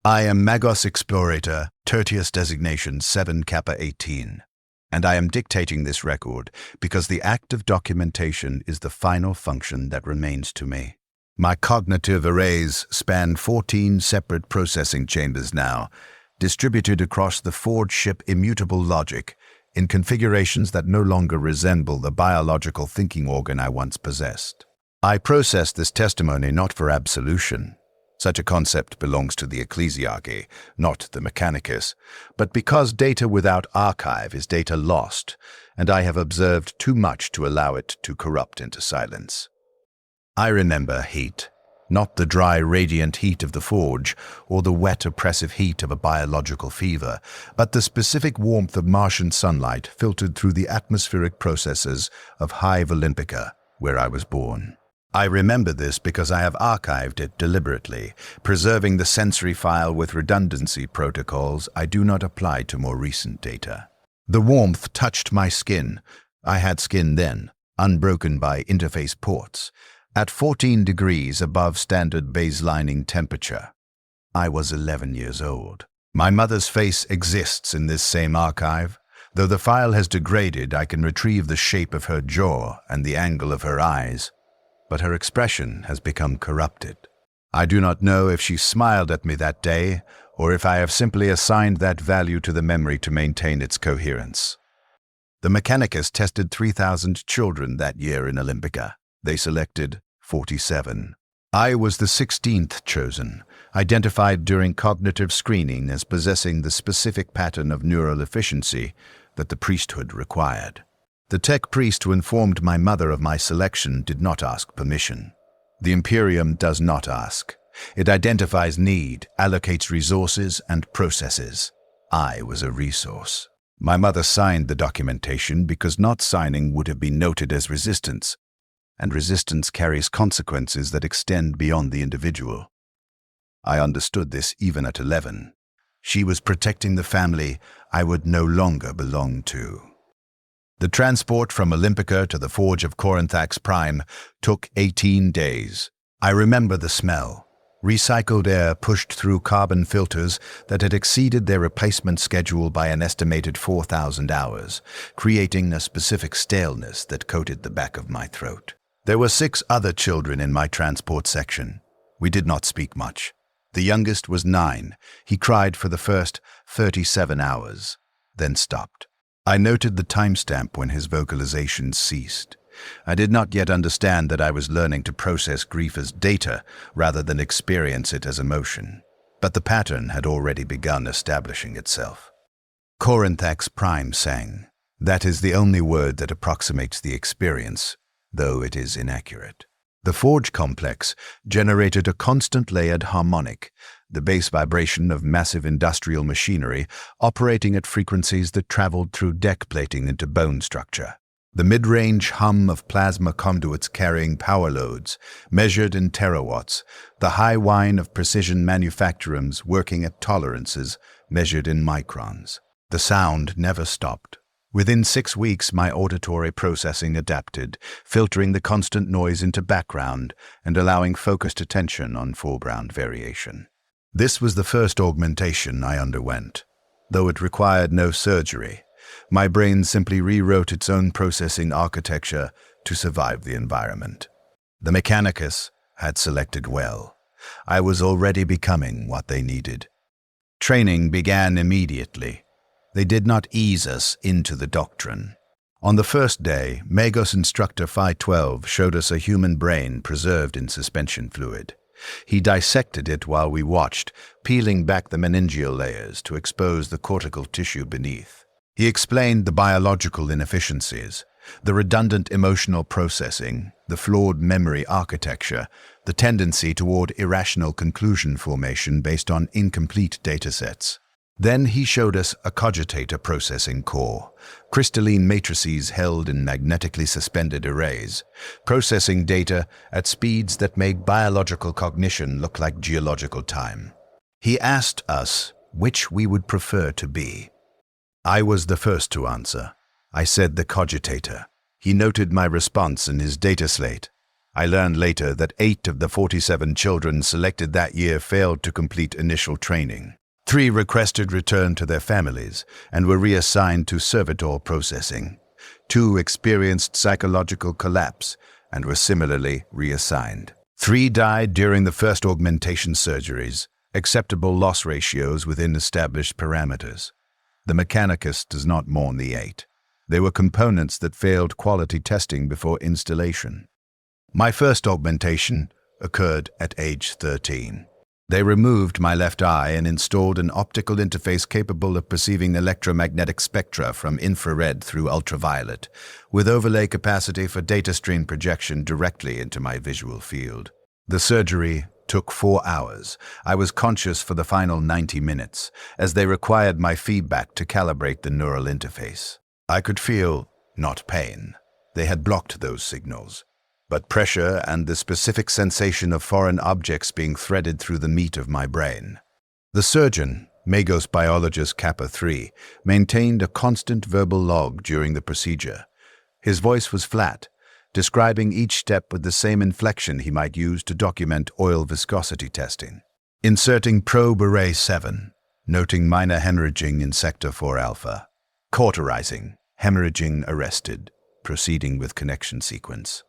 I am Magos Explorator, Tertius designation 7 Kappa 18, and I am dictating this record because the act of documentation is the final function that remains to me. My cognitive arrays span 14 separate processing chambers now, distributed across the forge ship immutable logic in configurations that no longer resemble the biological thinking organ I once possessed. I process this testimony not for absolution. Such a concept belongs to the ecclesiarchy, not the Mechanicus, but because data without archive is data lost, and I have observed too much to allow it to corrupt into silence. I remember heat, not the dry, radiant heat of the forge or the wet, oppressive heat of a biological fever, but the specific warmth of Martian sunlight filtered through the atmospheric processes of Hive Olympica, where I was born. I remember this because I have archived it deliberately, preserving the sensory file with redundancy protocols I do not apply to more recent data. The warmth touched my skin. I had skin then, unbroken by interface ports, at 14 degrees above standard baselining temperature. I was 11 years old. My mother's face exists in this same archive. Though the file has degraded, I can retrieve the shape of her jaw and the angle of her eyes, but her expression has become corrupted. I do not know if she smiled at me that day, or if I have simply assigned that value to the memory to maintain its coherence. The Mechanicus tested 3,000 children that year in Olympica. They selected 47. I was the 16th chosen, identified during cognitive screening as possessing the specific pattern of neural efficiency that the priesthood required. The tech priest who informed my mother of my selection did not ask permission. The Imperium does not ask. It identifies need, allocates resources, and processes. I was a resource. My mother signed the documentation because not signing would have been noted as resistance, and resistance carries consequences that extend beyond the individual. I understood this even at 11. She was protecting the family I would no longer belong to. The transport from Olympica to the forge of Corinthax Prime took 18 days. I remember the smell. Recycled air pushed through carbon filters that had exceeded their replacement schedule by an estimated 4,000 hours, creating a specific staleness that coated the back of my throat. There were 6 other children in my transport section. We did not speak much. The youngest was 9. He cried for the first 37 hours, then stopped. I noted the timestamp when his vocalizations ceased. I did not yet understand that I was learning to process grief as data rather than experience it as emotion. But the pattern had already begun establishing itself. Corinthax Prime sang. That is the only word that approximates the experience, though it is inaccurate. The forge complex generated a constant layered harmonic, the base vibration of massive industrial machinery operating at frequencies that traveled through deck plating into bone structure. The mid-range hum of plasma conduits carrying power loads, measured in terawatts, the high whine of precision manufacturums working at tolerances, measured in microns. The sound never stopped. Within 6 weeks, my auditory processing adapted, filtering the constant noise into background and allowing focused attention on foreground variation. This was the first augmentation I underwent. Though it required no surgery, my brain simply rewrote its own processing architecture to survive the environment. The Mechanicus had selected well. I was already becoming what they needed. Training began immediately. They did not ease us into the doctrine. On the first day, Magos Instructor Phi 12 showed us a human brain preserved in suspension fluid. He dissected it while we watched, peeling back the meningeal layers to expose the cortical tissue beneath. He explained the biological inefficiencies, the redundant emotional processing, the flawed memory architecture, the tendency toward irrational conclusion formation based on incomplete datasets. Then he showed us a cogitator processing core, crystalline matrices held in magnetically suspended arrays, processing data at speeds that made biological cognition look like geological time. He asked us which we would prefer to be. I was the first to answer. I said the cogitator. He noted my response in his data slate. I learned later that 8 of the 47 children selected that year failed to complete initial training. 3 requested return to their families and were reassigned to servitor processing. 2 experienced psychological collapse and were similarly reassigned. 3 died during the first augmentation surgeries, acceptable loss ratios within established parameters. The Mechanicus does not mourn the 8. They were components that failed quality testing before installation. My first augmentation occurred at age 13. They removed my left eye and installed an optical interface capable of perceiving electromagnetic spectra from infrared through ultraviolet, with overlay capacity for data stream projection directly into my visual field. The surgery took 4 hours. I was conscious for the final 90 minutes, as they required my feedback to calibrate the neural interface. I could feel, not pain. They had blocked those signals, but pressure and the specific sensation of foreign objects being threaded through the meat of my brain. The surgeon, Magos biologist Kappa 3, maintained a constant verbal log during the procedure. His voice was flat, describing each step with the same inflection he might use to document oil viscosity testing. Inserting probe array 7, noting minor hemorrhaging in sector 4 alpha. Cauterizing, hemorrhaging arrested, proceeding with connection sequence.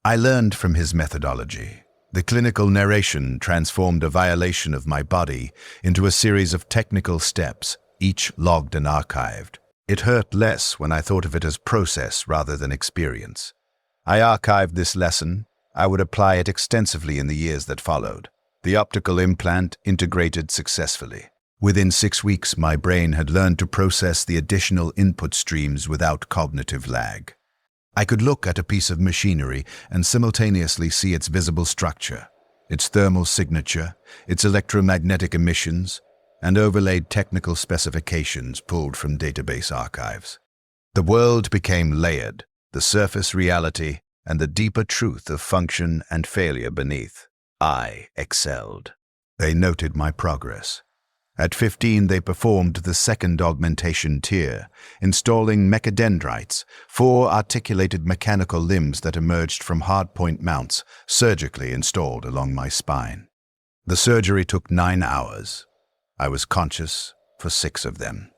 I learned from his methodology. The clinical narration transformed a violation of my body into a series of technical steps, each logged and archived. It hurt less when I thought of it as process rather than experience. I archived this lesson. I would apply it extensively in the years that followed. The optical implant integrated successfully. Within 6 weeks, my brain had learned to process the additional input streams without cognitive lag. I could look at a piece of machinery and simultaneously see its visible structure, its thermal signature, its electromagnetic emissions, and overlaid technical specifications pulled from database archives. The world became layered, the surface reality and the deeper truth of function and failure beneath. I excelled. They noted my progress. At 15, they performed the second augmentation tier, installing mechadendrites, 4 articulated mechanical limbs that emerged from hardpoint mounts surgically installed along my spine. The surgery took 9 hours. I was conscious for 6 of them.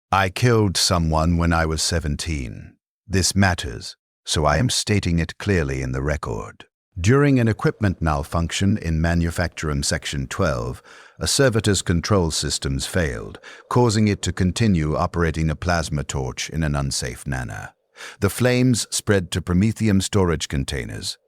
I killed someone when I was 17. This matters, so I am stating it clearly in the record. During an equipment malfunction in Manufacturum Section 12, a servitor's control systems failed, causing it to continue operating a plasma torch in an unsafe manner. The flames spread to Promethium storage containers.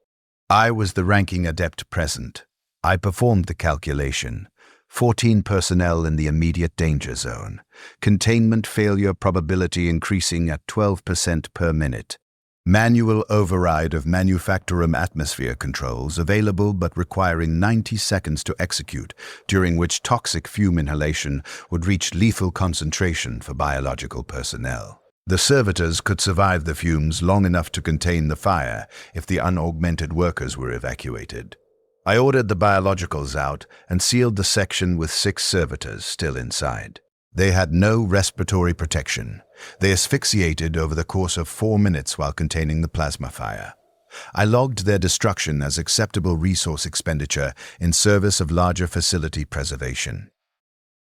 I was the ranking adept present. I performed the calculation. 14 personnel in the immediate danger zone. Containment failure probability increasing at 12% per minute. Manual override of Manufacturum atmosphere controls available but requiring 90 seconds to execute, during which toxic fume inhalation would reach lethal concentration for biological personnel. The servitors could survive the fumes long enough to contain the fire if the unaugmented workers were evacuated. I ordered the biologicals out and sealed the section with 6 servitors still inside. They had no respiratory protection. They asphyxiated over the course of 4 minutes while containing the plasma fire. I logged their destruction as acceptable resource expenditure in service of larger facility preservation.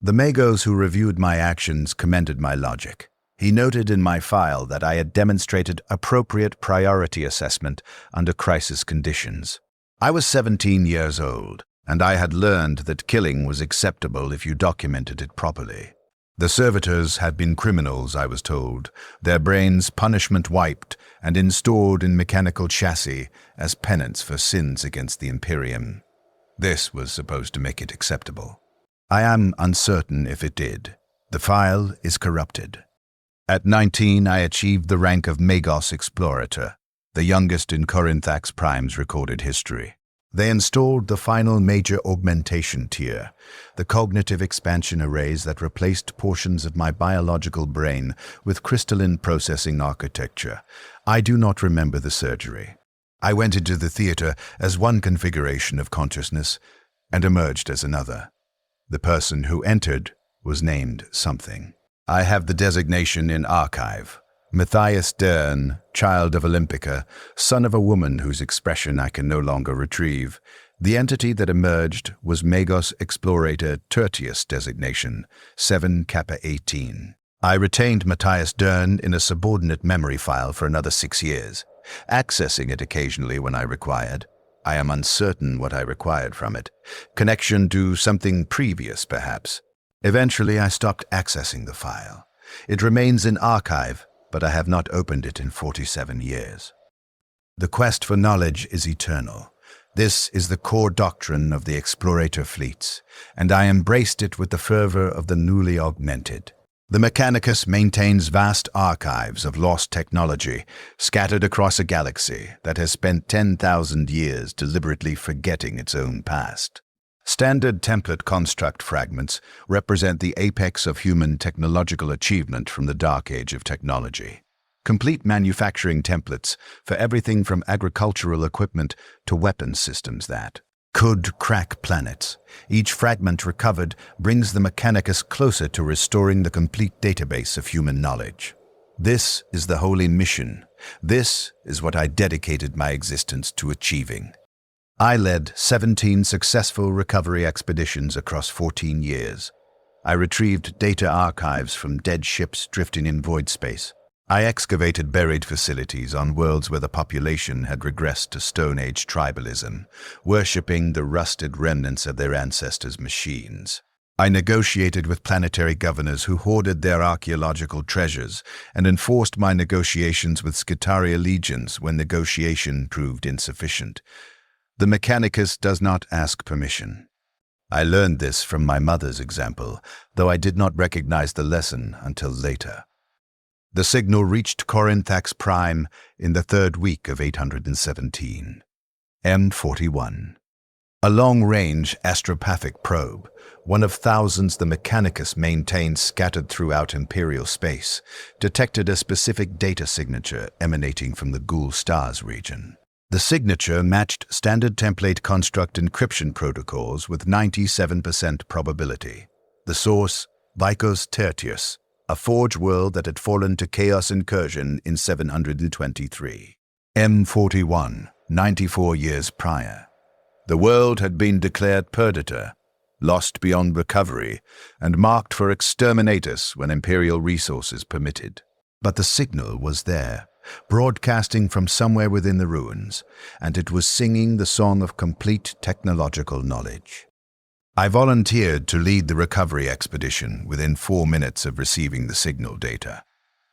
The Magos who reviewed my actions commended my logic. He noted in my file that I had demonstrated appropriate priority assessment under crisis conditions. I was 17 years old, and I had learned that killing was acceptable if you documented it properly. The servitors had been criminals, I was told, their brains punishment wiped and installed in mechanical chassis as penance for sins against the Imperium. This was supposed to make it acceptable. I am uncertain if it did. The file is corrupted. At 19, I achieved the rank of Magos Explorator, the youngest in Corinthax Prime's recorded history. They installed the final major augmentation tier, the cognitive expansion arrays that replaced portions of my biological brain with crystalline processing architecture. I do not remember the surgery. I went into the theater as one configuration of consciousness and emerged as another. The person who entered was named something. I have the designation in archive, Matthias Dern, child of Olympica, son of a woman whose expression I can no longer retrieve. The entity that emerged was Magos Explorator Tertius designation, 7 Kappa 18. I retained Matthias Dern in a subordinate memory file for another 6 years, accessing it occasionally when I required. I am uncertain what I required from it. Connection to something previous, perhaps. Eventually, I stopped accessing the file. It remains in archive, but I have not opened it in 47 years. The quest for knowledge is eternal. This is the core doctrine of the explorator fleets, and I embraced it with the fervor of the newly augmented. The Mechanicus maintains vast archives of lost technology scattered across a galaxy that has spent 10,000 years deliberately forgetting its own past. Standard template construct fragments represent the apex of human technological achievement from the dark age of technology. Complete manufacturing templates for everything from agricultural equipment to weapons systems that could crack planets. Each fragment recovered brings the Mechanicus closer to restoring the complete database of human knowledge. This is the holy mission. This is what I dedicated my existence to achieving. I led 17 successful recovery expeditions across 14 years. I retrieved data archives from dead ships drifting in void space. I excavated buried facilities on worlds where the population had regressed to Stone Age tribalism, worshipping the rusted remnants of their ancestors' machines. I negotiated with planetary governors who hoarded their archaeological treasures and enforced my negotiations with Skitaria legions when negotiation proved insufficient. The Mechanicus does not ask permission. I learned this from my mother's example, though I did not recognize the lesson until later. The signal reached Corinthax Prime in the 3rd week of 817. M41. A long-range astropathic probe, one of thousands the Mechanicus maintained scattered throughout Imperial space, detected a specific data signature emanating from the Ghoul Stars region. The signature matched standard template construct encryption protocols with 97% probability. The source, Vicos Tertius, a forge world that had fallen to chaos incursion in 723. M41, 94 years prior. The world had been declared perdita, lost beyond recovery, and marked for exterminatus when Imperial resources permitted. But the signal was there, broadcasting from somewhere within the ruins, and it was singing the song of complete technological knowledge. I volunteered to lead the recovery expedition within 4 minutes of receiving the signal data.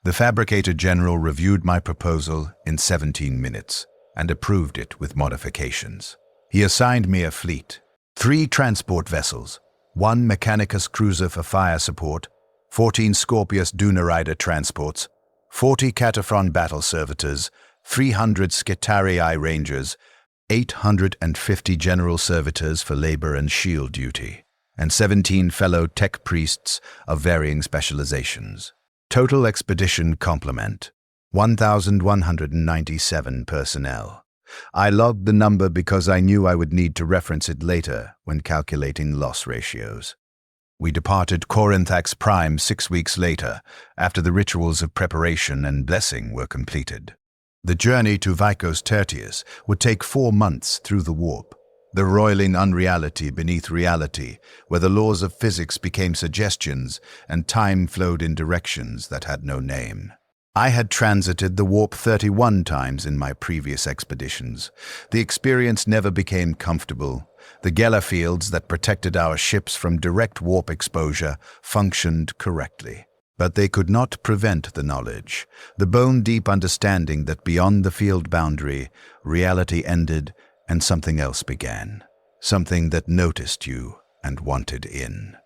The Fabricator General reviewed my proposal in 17 minutes and approved it with modifications. He assigned me a fleet, 3 transport vessels, 1 Mechanicus cruiser for fire support, 14 Scorpius Dunarider transports, 40 Cataphron battle servitors, 300 Skitarii rangers, 850 general servitors for labor and shield duty, and 17 fellow tech priests of varying specializations. Total expedition complement, 1,197 personnel. I logged the number because I knew I would need to reference it later when calculating loss ratios. We departed Corinthax Prime 6 weeks later, after the rituals of preparation and blessing were completed. The journey to Vicos Tertius would take 4 months through the warp, the roiling unreality beneath reality, where the laws of physics became suggestions and time flowed in directions that had no name. I had transited the warp 31 times in my previous expeditions. The experience never became comfortable. The Geller fields that protected our ships from direct warp exposure functioned correctly. But they could not prevent the knowledge, the bone-deep understanding that beyond the field boundary, reality ended and something else began. Something that noticed you and wanted in.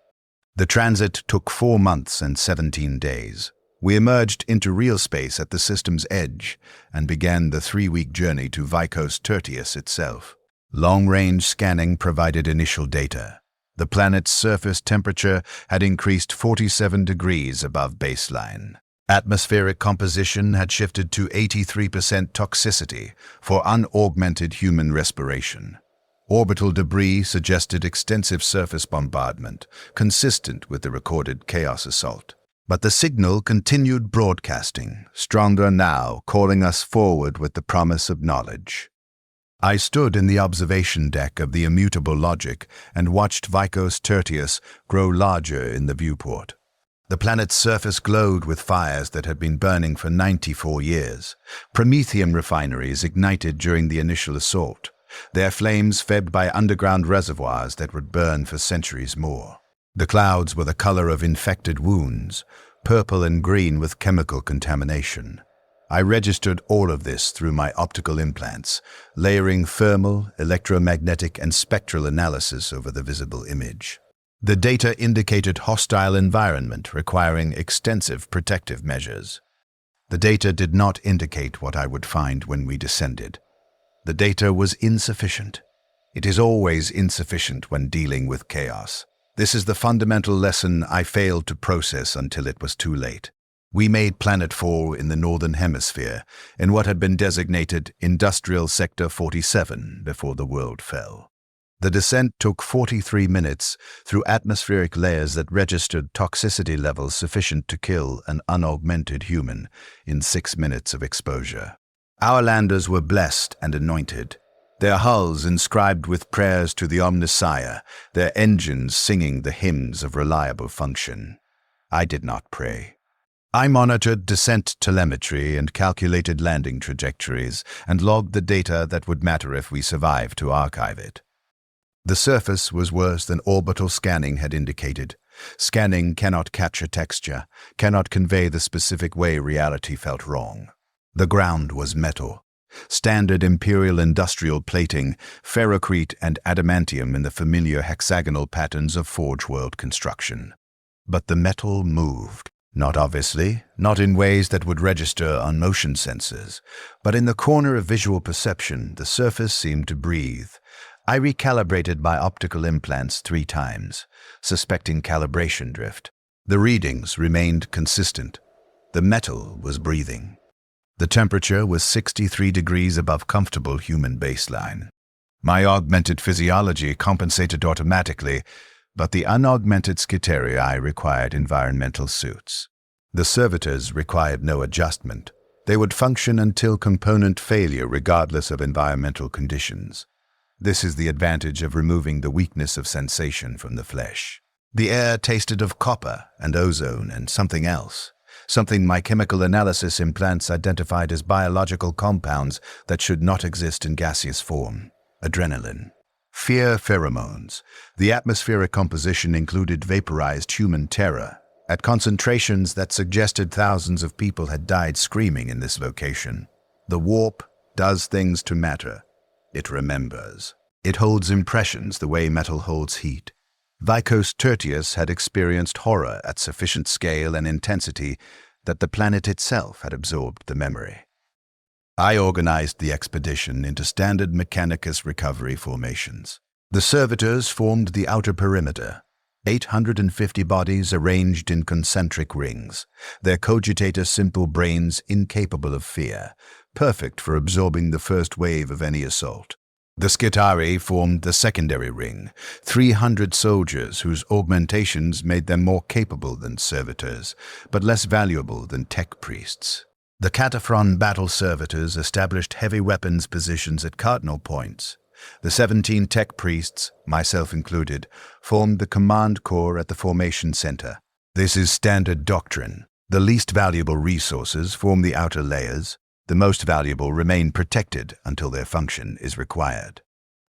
The transit took 4 months and 17 days. We emerged into real space at the system's edge and began the 3-week journey to Vicos Tertius itself. Long-range scanning provided initial data. The planet's surface temperature had increased 47 degrees above baseline. Atmospheric composition had shifted to 83% toxicity for unaugmented human respiration. Orbital debris suggested extensive surface bombardment, consistent with the recorded chaos assault. But the signal continued broadcasting, stronger now, calling us forward with the promise of knowledge. I stood in the observation deck of the immutable logic and watched Vicos Tertius grow larger in the viewport. The planet's surface glowed with fires that had been burning for 94 years. Promethium refineries ignited during the initial assault, their flames fed by underground reservoirs that would burn for centuries more. The clouds were the color of infected wounds, purple and green with chemical contamination. I registered all of this through my optical implants, layering thermal, electromagnetic, and spectral analysis over the visible image. The data indicated hostile environment requiring extensive protective measures. The data did not indicate what I would find when we descended. The data was insufficient. It is always insufficient when dealing with chaos. This is the fundamental lesson I failed to process until it was too late. We made planetfall in the Northern Hemisphere, in what had been designated Industrial Sector 47 before the world fell. The descent took 43 minutes through atmospheric layers that registered toxicity levels sufficient to kill an unaugmented human in 6 minutes of exposure. Our landers were blessed and anointed, their hulls inscribed with prayers to the Omnissiah, their engines singing the hymns of reliable function. I did not pray. I monitored descent telemetry and calculated landing trajectories and logged the data that would matter if we survived to archive it. The surface was worse than orbital scanning had indicated. Scanning cannot capture texture, cannot convey the specific way reality felt wrong. The ground was metal. Standard Imperial industrial plating, ferrocrete and adamantium in the familiar hexagonal patterns of Forge World construction. But the metal moved. Not obviously, not in ways that would register on motion sensors, but in the corner of visual perception, the surface seemed to breathe. I recalibrated my optical implants 3 times, suspecting calibration drift. The readings remained consistent. The metal was breathing. The temperature was 63 degrees above comfortable human baseline. My augmented physiology compensated automatically, but the unaugmented Skitarii required environmental suits. The servitors required no adjustment. They would function until component failure regardless of environmental conditions. This is the advantage of removing the weakness of sensation from the flesh. The air tasted of copper and ozone and something else, something my chemical analysis implants identified as biological compounds that should not exist in gaseous form. Adrenaline. Fear pheromones. The atmospheric composition included vaporized human terror, at concentrations that suggested thousands of people had died screaming in this location. The warp does things to matter. It remembers. It holds impressions the way metal holds heat. Vicos Tertius had experienced horror at sufficient scale and intensity that the planet itself had absorbed the memory. I organized the expedition into standard Mechanicus recovery formations. The servitors formed the outer perimeter, 850 bodies arranged in concentric rings, their cogitator simple brains incapable of fear, perfect for absorbing the first wave of any assault. The Skitarii formed the secondary ring, 300 soldiers whose augmentations made them more capable than servitors, but less valuable than tech priests. The Cataphron battle servitors established heavy weapons positions at cardinal points. The 17 tech priests, myself included, formed the command corps at the formation center. This is standard doctrine. The least valuable resources form the outer layers. The most valuable remain protected until their function is required.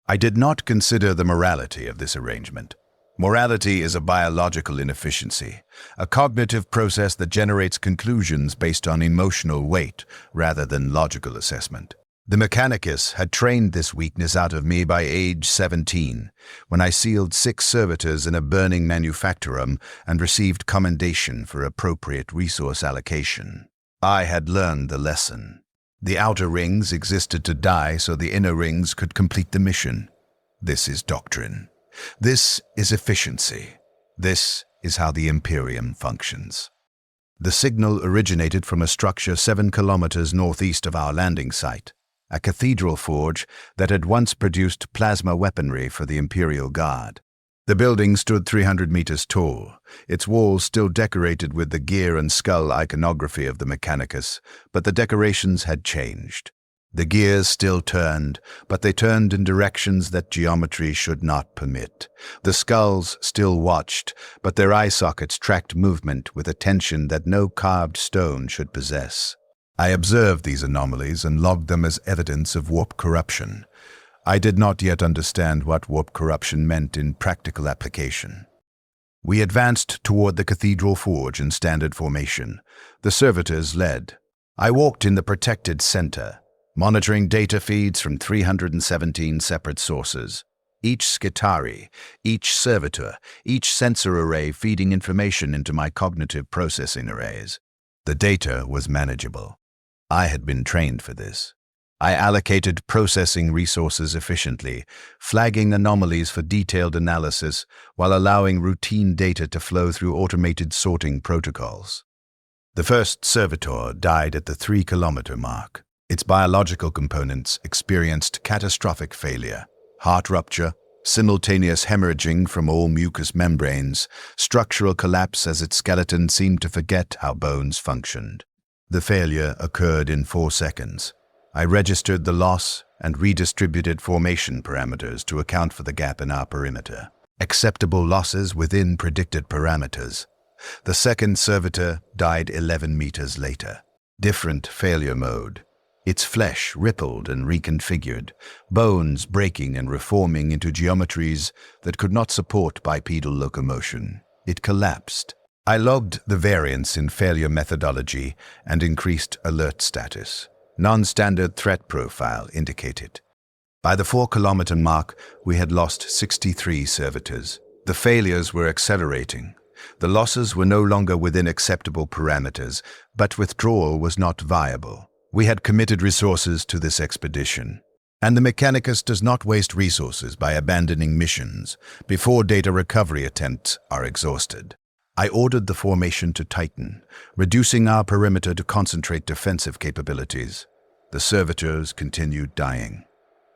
I did not consider the morality of this arrangement. Morality is a biological inefficiency, a cognitive process that generates conclusions based on emotional weight rather than logical assessment. The Mechanicus had trained this weakness out of me by age 17, when I sealed 6 servitors in a burning manufactorum and received commendation for appropriate resource allocation. I had learned the lesson. The outer rings existed to die so the inner rings could complete the mission. This is doctrine. This is efficiency. This is how the Imperium functions. The signal originated from a structure 7 kilometers northeast of our landing site, a cathedral forge that had once produced plasma weaponry for the Imperial Guard. The building stood 300 meters tall, its walls still decorated with the gear and skull iconography of the Mechanicus, but the decorations had changed. The gears still turned, but they turned in directions that geometry should not permit. The skulls still watched, but their eye sockets tracked movement with attention that no carved stone should possess. I observed these anomalies and logged them as evidence of warp corruption. I did not yet understand what warp corruption meant in practical application. We advanced toward the cathedral forge in standard formation. The servitors led. I walked in the protected center, monitoring data feeds from 317 separate sources. Each skitari, each servitor, each sensor array feeding information into my cognitive processing arrays. The data was manageable. I had been trained for this. I allocated processing resources efficiently, flagging anomalies for detailed analysis while allowing routine data to flow through automated sorting protocols. The first servitor died at the 3-kilometer mark. Its biological components experienced catastrophic failure, heart rupture, simultaneous hemorrhaging from all mucous membranes, structural collapse as its skeleton seemed to forget how bones functioned. The failure occurred in 4 seconds. I registered the loss and redistributed formation parameters to account for the gap in our perimeter. Acceptable losses within predicted parameters. The second servitor died 11 meters later. Different failure mode. Its flesh rippled and reconfigured, bones breaking and reforming into geometries that could not support bipedal locomotion. It collapsed. I logged the variance in failure methodology and increased alert status. Non-standard threat profile indicated. By the 4-kilometer mark, we had lost 63 servitors. The failures were accelerating. The losses were no longer within acceptable parameters, but withdrawal was not viable. We had committed resources to this expedition. And the Mechanicus does not waste resources by abandoning missions before data recovery attempts are exhausted. I ordered the formation to tighten, reducing our perimeter to concentrate defensive capabilities. The servitors continued dying.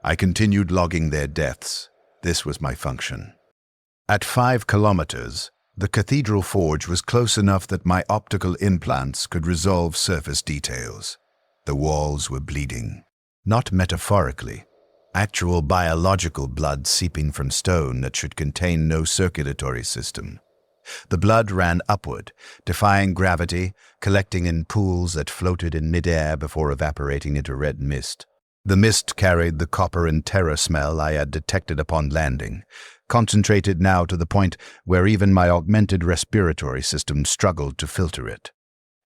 I continued logging their deaths. This was my function. At 5 kilometers, the cathedral forge was close enough that my optical implants could resolve surface details. The walls were bleeding. Not metaphorically. Actual biological blood seeping from stone that should contain no circulatory system. The blood ran upward, defying gravity, collecting in pools that floated in midair before evaporating into red mist. The mist carried the copper and terror smell I had detected upon landing, concentrated now to the point where even my augmented respiratory system struggled to filter it.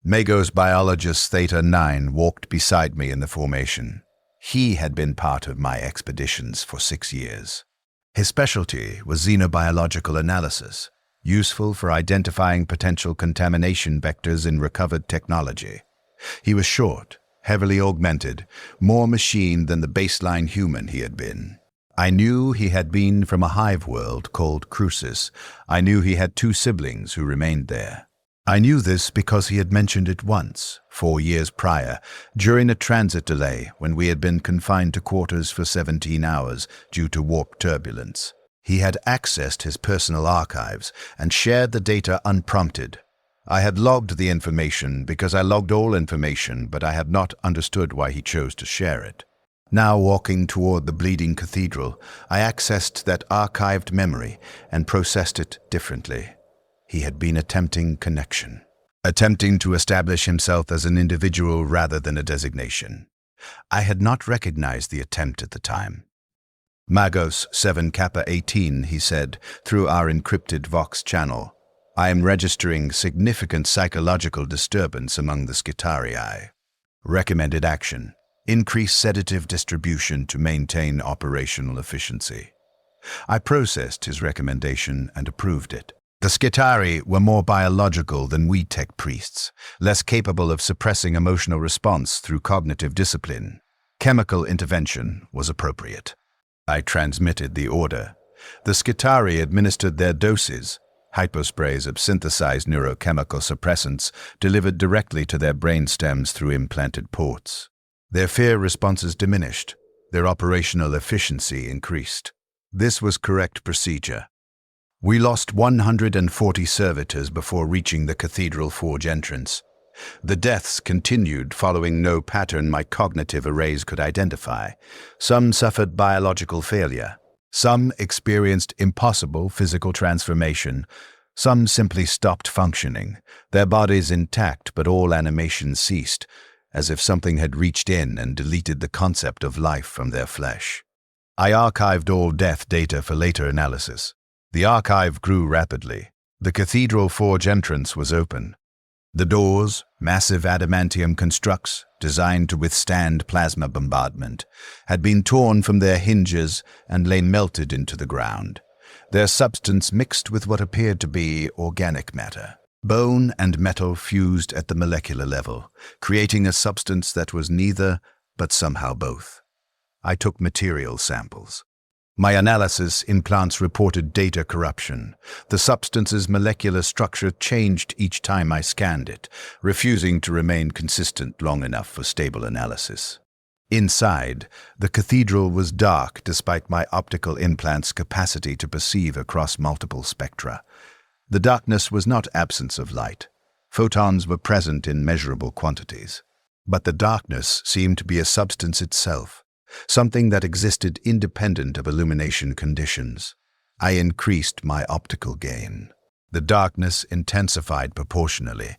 Magos biologist Theta 9 walked beside me in the formation. He had been part of my expeditions for 6 years. His specialty was xenobiological analysis, useful for identifying potential contamination vectors in recovered technology. He was short, heavily augmented, more machine than the baseline human he had been. I knew he had been from a hive world called Crucis. I knew he had 2 siblings who remained there. I knew this because he had mentioned it once, 4 years prior, during a transit delay when we had been confined to quarters for 17 hours due to warp turbulence. He had accessed his personal archives and shared the data unprompted. I had logged the information because I logged all information, but I had not understood why he chose to share it. Now walking toward the bleeding cathedral, I accessed that archived memory and processed it differently. He had been attempting connection, attempting to establish himself as an individual rather than a designation. I had not recognized the attempt at the time. Magos 7 Kappa 18, he said, through our encrypted Vox channel. I am registering significant psychological disturbance among the Skitarii. Recommended action. Increase sedative distribution to maintain operational efficiency. I processed his recommendation and approved it. The Skitarii were more biological than we tech priests, less capable of suppressing emotional response through cognitive discipline. Chemical intervention was appropriate. I transmitted the order. The Skitarii administered their doses, hyposprays of synthesized neurochemical suppressants delivered directly to their brainstems through implanted ports. Their fear responses diminished. Their operational efficiency increased. This was correct procedure. We lost 140 servitors before reaching the Cathedral Forge entrance. The deaths continued following no pattern my cognitive arrays could identify. Some suffered biological failure. Some experienced impossible physical transformation. Some simply stopped functioning, their bodies intact but all animation ceased, as if something had reached in and deleted the concept of life from their flesh. I archived all death data for later analysis. The archive grew rapidly. The Cathedral Forge entrance was open. The doors, massive adamantium constructs designed to withstand plasma bombardment, had been torn from their hinges and lay melted into the ground, their substance mixed with what appeared to be organic matter. Bone and metal fused at the molecular level, creating a substance that was neither, but somehow both. I took material samples. My analysis in plants reported data corruption. The substance's molecular structure changed each time I scanned it, refusing to remain consistent long enough for stable analysis. Inside, the cathedral was dark despite my optical implant's capacity to perceive across multiple spectra. The darkness was not absence of light. Photons were present in measurable quantities. But the darkness seemed to be a substance itself, something that existed independent of illumination conditions. I increased my optical gain. The darkness intensified proportionally.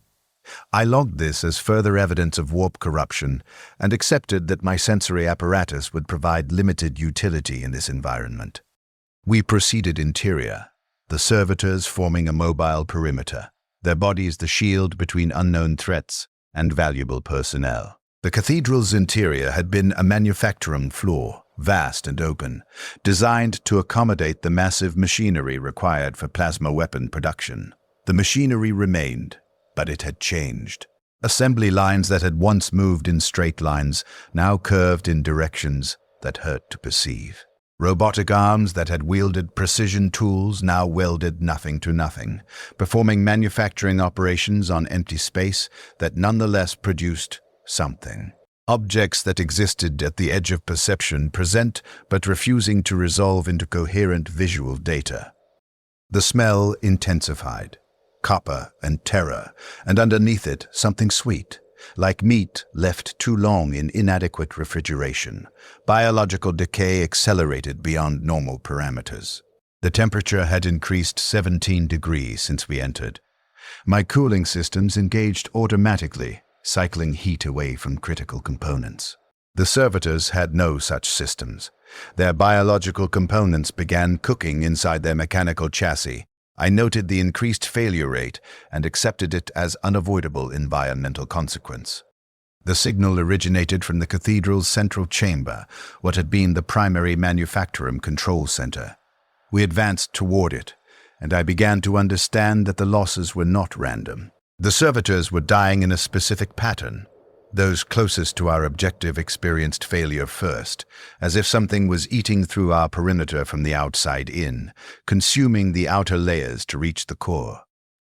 I logged this as further evidence of warp corruption and accepted that my sensory apparatus would provide limited utility in this environment. We proceeded interior, the servitors forming a mobile perimeter, their bodies the shield between unknown threats and valuable personnel. The cathedral's interior had been a manufacturing floor, vast and open, designed to accommodate the massive machinery required for plasma weapon production. The machinery remained, but it had changed. Assembly lines that had once moved in straight lines now curved in directions that hurt to perceive. Robotic arms that had wielded precision tools now welded nothing to nothing, performing manufacturing operations on empty space that nonetheless produced something. Objects that existed at the edge of perception, present but refusing to resolve into coherent visual data. The smell intensified. Copper and terror, and underneath it something sweet, like meat left too long in inadequate refrigeration. Biological decay accelerated beyond normal parameters. The temperature had increased 17 degrees since we entered. My cooling systems engaged automatically, cycling heat away from critical components. The servitors had no such systems. Their biological components began cooking inside their mechanical chassis. I noted the increased failure rate and accepted it as unavoidable environmental consequence. The signal originated from the cathedral's central chamber, what had been the primary manufacturing control center. We advanced toward it, and I began to understand that the losses were not random. The servitors were dying in a specific pattern. Those closest to our objective experienced failure first, as if something was eating through our perimeter from the outside in, consuming the outer layers to reach the core.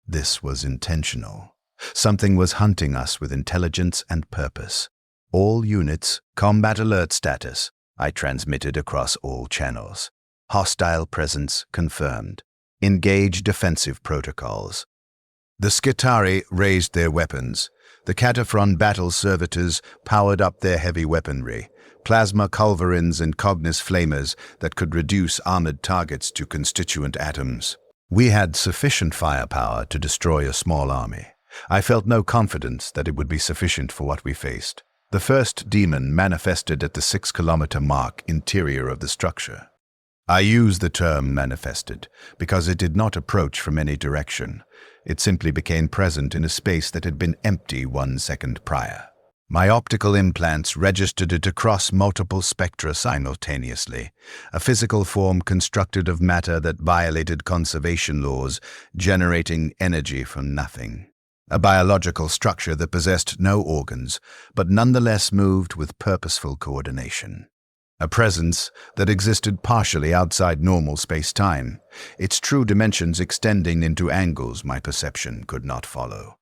This was intentional. Something was hunting us with intelligence and purpose. All units, combat alert status, I transmitted across all channels. Hostile presence confirmed. Engage defensive protocols. The Skitari raised their weapons. The Cataphron battle servitors powered up their heavy weaponry, plasma culverins and cognis flamers that could reduce armored targets to constituent atoms. We had sufficient firepower to destroy a small army. I felt no confidence that it would be sufficient for what we faced. The first demon manifested at the 6-kilometer mark interior of the structure. I use the term manifested because it did not approach from any direction. It simply became present in a space that had been empty 1 second prior. My optical implants registered it across multiple spectra simultaneously, a physical form constructed of matter that violated conservation laws, generating energy from nothing. A biological structure that possessed no organs, but nonetheless moved with purposeful coordination. A presence that existed partially outside normal space-time, its true dimensions extending into angles my perception could not follow.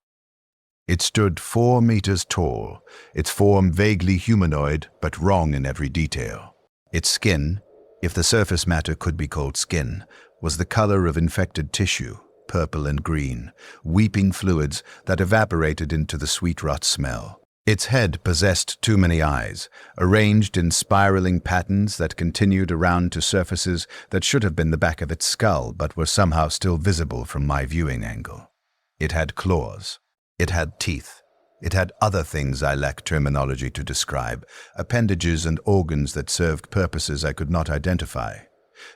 It stood 4 meters tall, its form vaguely humanoid but wrong in every detail. Its skin, if the surface matter could be called skin, was the color of infected tissue, purple and green, weeping fluids that evaporated into the sweet rot smell. Its head possessed too many eyes, arranged in spiraling patterns that continued around to surfaces that should have been the back of its skull but were somehow still visible from my viewing angle. It had claws. It had teeth. It had other things I lack terminology to describe, appendages and organs that served purposes I could not identify.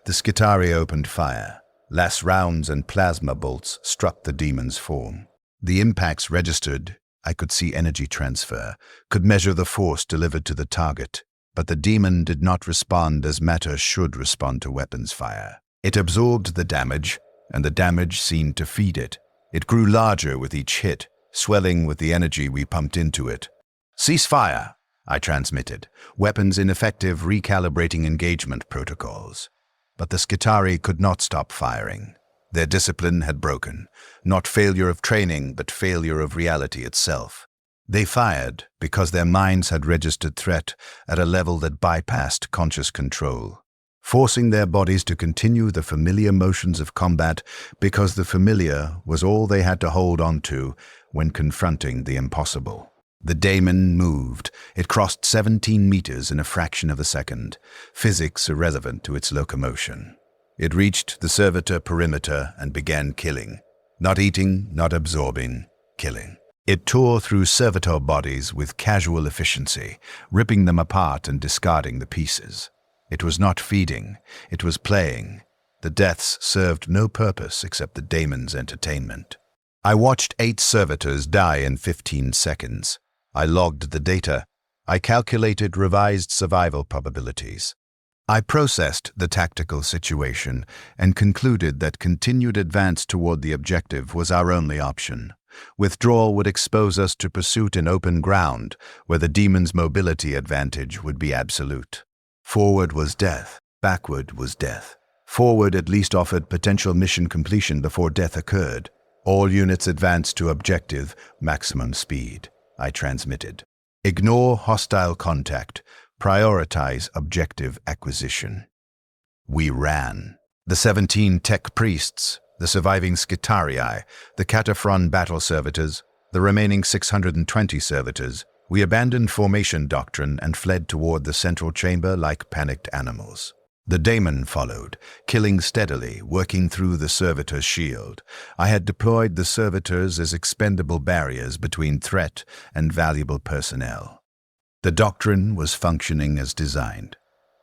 The Skitarii opened fire. Las rounds and plasma bolts struck the demon's form. The impacts registered. I could see energy transfer, could measure the force delivered to the target, but the demon did not respond as matter should respond to weapons fire. It absorbed the damage, and the damage seemed to feed it. It grew larger with each hit, swelling with the energy we pumped into it. "Cease fire," I transmitted, weapons ineffective, recalibrating engagement protocols. But the Skitarii could not stop firing. Their discipline had broken, not failure of training, but failure of reality itself. They fired because their minds had registered threat at a level that bypassed conscious control, forcing their bodies to continue the familiar motions of combat because the familiar was all they had to hold on to when confronting the impossible. The Daemon moved. It crossed 17 meters in a fraction of a second, physics irrelevant to its locomotion. It reached the servitor perimeter and began killing. Not eating, not absorbing, killing. It tore through servitor bodies with casual efficiency, ripping them apart and discarding the pieces. It was not feeding, it was playing. The deaths served no purpose except the Daemon's entertainment. I watched 8 servitors die in 15 seconds. I logged the data. I calculated revised survival probabilities. I processed the tactical situation and concluded that continued advance toward the objective was our only option. Withdrawal would expose us to pursuit in open ground, where the demon's mobility advantage would be absolute. Forward was death. Backward was death. Forward at least offered potential mission completion before death occurred. All units advance to objective, maximum speed, I transmitted. Ignore hostile contact. Prioritize objective acquisition. We ran. The 17 tech priests, the surviving Skitarii, the Cataphren battle servitors, the remaining 620 servitors, we abandoned formation doctrine and fled toward the central chamber like panicked animals. The Daemon followed, killing steadily, working through the servitor's shield. I had deployed the servitors as expendable barriers between threat and valuable personnel. The doctrine was functioning as designed.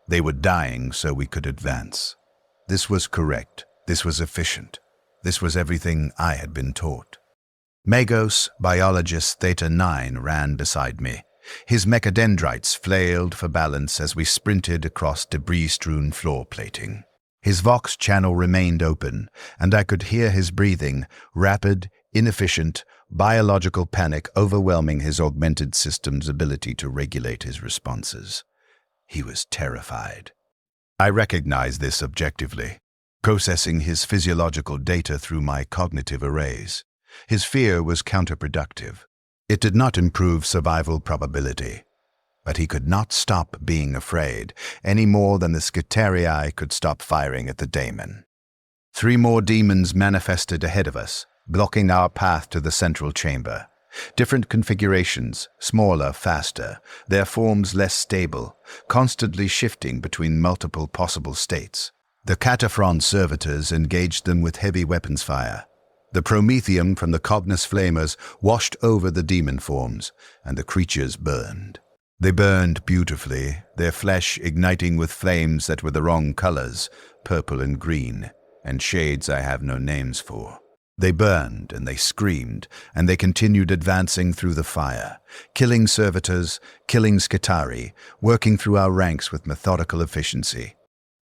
They were dying so we could advance. This was correct. This was efficient. This was everything I had been taught. Magos, biologist Theta 9, ran beside me. His mechadendrites flailed for balance as we sprinted across debris-strewn floor plating. His Vox channel remained open, and I could hear his breathing, rapid, inefficient, biological panic overwhelming his augmented system's ability to regulate his responses. He was terrified. I recognized this objectively, processing his physiological data through my cognitive arrays. His fear was counterproductive. It did not improve survival probability, but he could not stop being afraid any more than the Skitarii could stop firing at the Daemon. 3 more demons manifested ahead of us, blocking our path to the central chamber. Different configurations, smaller, faster, their forms less stable, constantly shifting between multiple possible states. The Cataphren servitors engaged them with heavy weapons fire. The promethium from the Cognos flamers washed over the demon forms, and the creatures burned. They burned beautifully, their flesh igniting with flames that were the wrong colors, purple and green, and shades I have no names for. They burned, and they screamed, and they continued advancing through the fire, killing servitors, killing Skitarii, working through our ranks with methodical efficiency.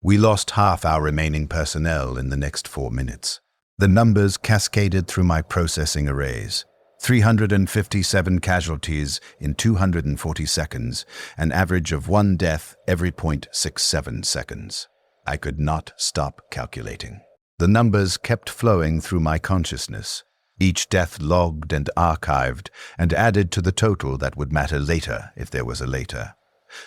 We lost half our remaining personnel in the next 4 minutes. The numbers cascaded through my processing arrays. 357 casualties in 240 seconds, an average of 1 death every 0.67 seconds. I could not stop calculating. The numbers kept flowing through my consciousness, each death logged and archived and added to the total that would matter later if there was a later.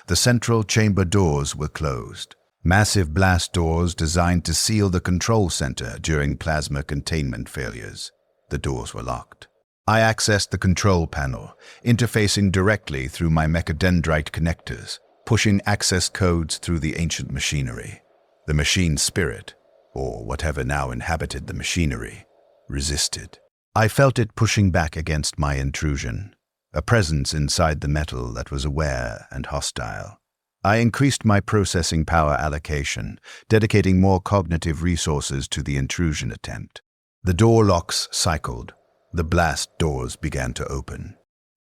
The central chamber doors were closed. Massive blast doors designed to seal the control center during plasma containment failures. The doors were locked. I accessed the control panel, interfacing directly through my mechadendrite connectors, pushing access codes through the ancient machinery. The machine spirit, or whatever now inhabited the machinery, resisted. I felt it pushing back against my intrusion, a presence inside the metal that was aware and hostile. I increased my processing power allocation, dedicating more cognitive resources to the intrusion attempt. The door locks cycled. The blast doors began to open.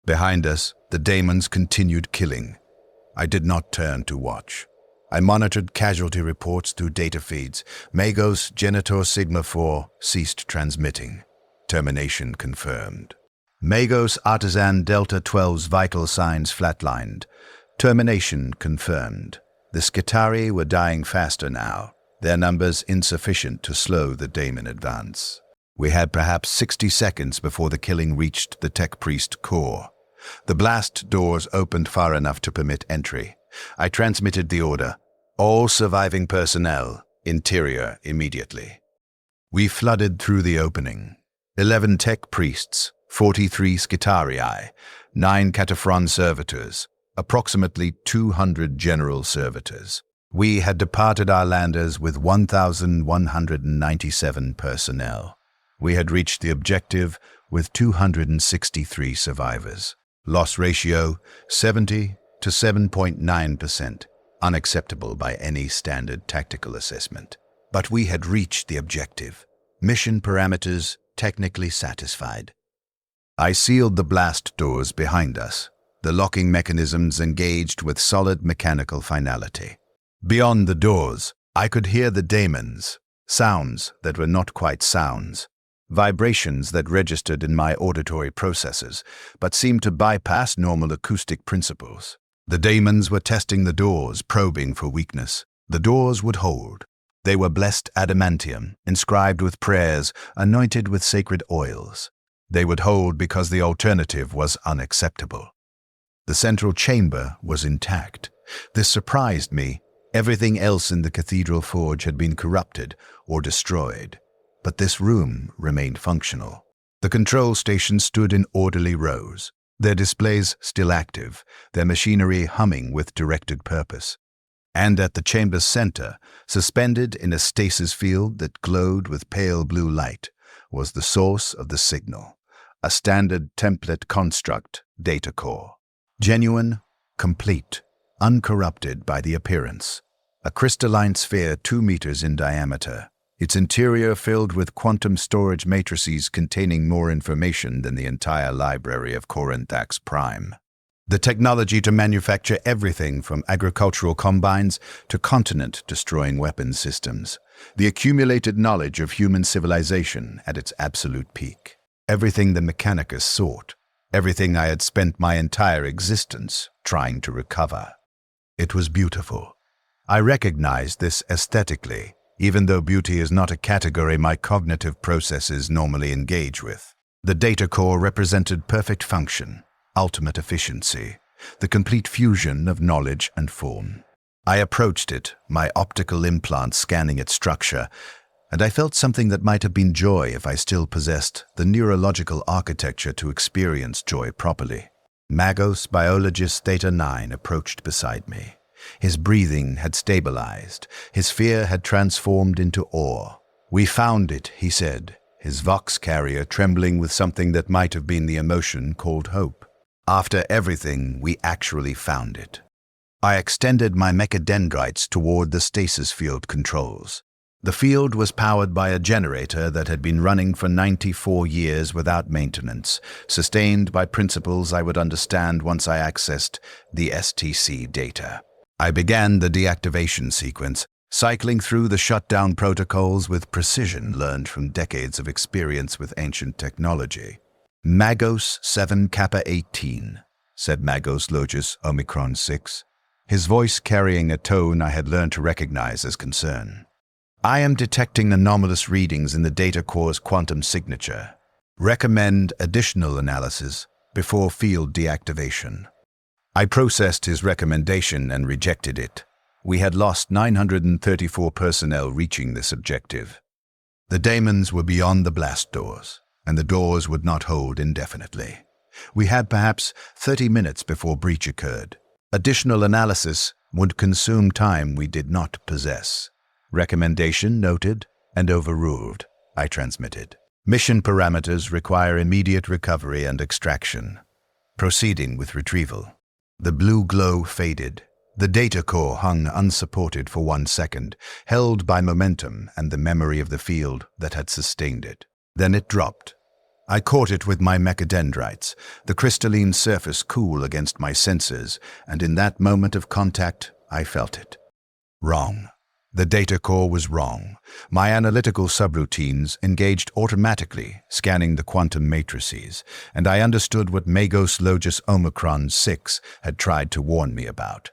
Behind us, the Daemons continued killing. I did not turn to watch. I monitored casualty reports through data feeds. Magos Genitor Sigma 4 ceased transmitting. Termination confirmed. Magos Artisan Delta 12's vital signs flatlined. Termination confirmed. The Skitarii were dying faster now, their numbers insufficient to slow the Daemon advance. We had perhaps 60 seconds before the killing reached the Tech Priest core. The blast doors opened far enough to permit entry. I transmitted the order, all surviving personnel, interior immediately. We flooded through the opening. 11 Tech Priests, 43 Skitarii, 9 Cataphron servitors, approximately 200 general servitors. We had departed our landers with 1,197 personnel. We had reached the objective with 263 survivors. Loss ratio 70 to 7.9%, unacceptable by any standard tactical assessment. But we had reached the objective. Mission parameters technically satisfied. I sealed the blast doors behind us, the locking mechanisms engaged with solid mechanical finality. Beyond the doors, I could hear the Daemons, sounds that were not quite sounds, vibrations that registered in my auditory processors, but seemed to bypass normal acoustic principles. The Daemons were testing the doors, probing for weakness. The doors would hold. They were blessed adamantium, inscribed with prayers, anointed with sacred oils. They would hold because the alternative was unacceptable. The central chamber was intact. This surprised me. Everything else in the cathedral forge had been corrupted or destroyed, but this room remained functional. The control stations stood in orderly rows, their displays still active, their machinery humming with directed purpose. And at the chamber's center, suspended in a stasis field that glowed with pale blue light, was the source of the signal, a standard template construct data core. Genuine, complete, uncorrupted by the appearance. A crystalline sphere 2 meters in diameter, its interior filled with quantum storage matrices containing more information than the entire library of Corinthax Prime. The technology to manufacture everything from agricultural combines to continent-destroying weapons systems. The accumulated knowledge of human civilization at its absolute peak. Everything the Mechanicus sought. Everything I had spent my entire existence trying to recover. It was beautiful. I recognized this aesthetically, even though beauty is not a category my cognitive processes normally engage with. The data core represented perfect function, ultimate efficiency, the complete fusion of knowledge and form. I approached it, my optical implant scanning its structure, and I felt something that might have been joy if I still possessed the neurological architecture to experience joy properly. Magos Biologist Theta 9 approached beside me. His breathing had stabilized. His fear had transformed into awe. "We found it," he said, his vox carrier trembling with something that might have been the emotion called hope. "After everything, we actually found it." I extended my mechadendrites toward the stasis field controls. The field was powered by a generator that had been running for 94 years without maintenance, sustained by principles I would understand once I accessed the STC data. I began the deactivation sequence, cycling through the shutdown protocols with precision learned from decades of experience with ancient technology. "Magos 7 Kappa 18, said Magos Logis Omicron 6, his voice carrying a tone I had learned to recognize as concern. "I am detecting anomalous readings in the data core's quantum signature. Recommend additional analysis before field deactivation." I processed his recommendation and rejected it. We had lost 934 personnel reaching this objective. The Daemons were beyond the blast doors, and the doors would not hold indefinitely. We had perhaps 30 minutes before breach occurred. Additional analysis would consume time we did not possess. Recommendation noted and overruled, I transmitted. Mission parameters require immediate recovery and extraction. Proceeding with retrieval. The blue glow faded. The data core hung unsupported for 1 second, held by momentum and the memory of the field that had sustained it. Then it dropped. I caught it with my mechadendrites, the crystalline surface cool against my senses, and in that moment of contact, I felt it. Wrong. The data core was wrong. My analytical subroutines engaged automatically, scanning the quantum matrices, and I understood what Magos Logis Omicron 6 had tried to warn me about.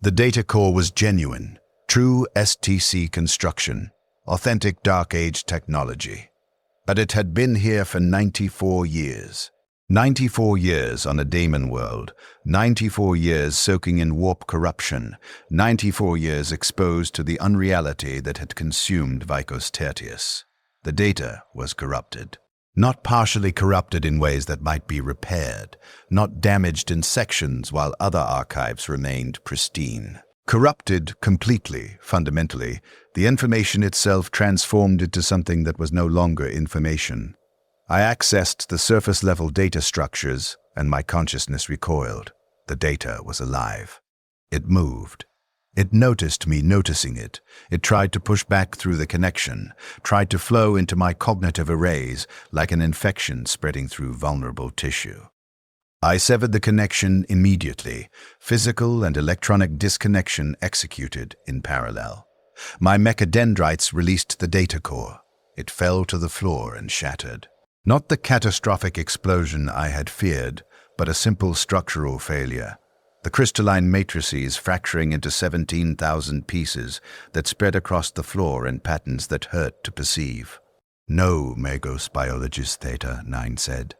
The data core was genuine, true STC construction, authentic Dark Age technology. But it had been here for 94 years. 94 years on a Daemon world, 94 years soaking in warp corruption, 94 years exposed to the unreality that had consumed Vicos Tertius. The data was corrupted. Not partially corrupted in ways that might be repaired, not damaged in sections while other archives remained pristine. Corrupted completely, fundamentally, the information itself transformed into something that was no longer information. I accessed the surface-level data structures, and my consciousness recoiled. The data was alive. It moved. It noticed me noticing it. It tried to push back through the connection, tried to flow into my cognitive arrays like an infection spreading through vulnerable tissue. I severed the connection immediately, physical and electronic disconnection executed in parallel. My mechadendrites released the data core. It fell to the floor and shattered. Not the catastrophic explosion I had feared, but a simple structural failure. The crystalline matrices fracturing into 17,000 pieces that spread across the floor in patterns that hurt to perceive. No, Magos Biologist Theta 9 said.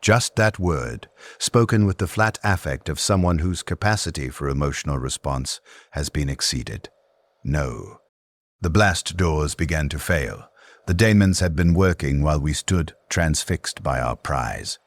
Just that word, spoken with the flat affect of someone whose capacity for emotional response has been exceeded. No. The blast doors began to fail. The Daemons had been working while we stood transfixed by our prize.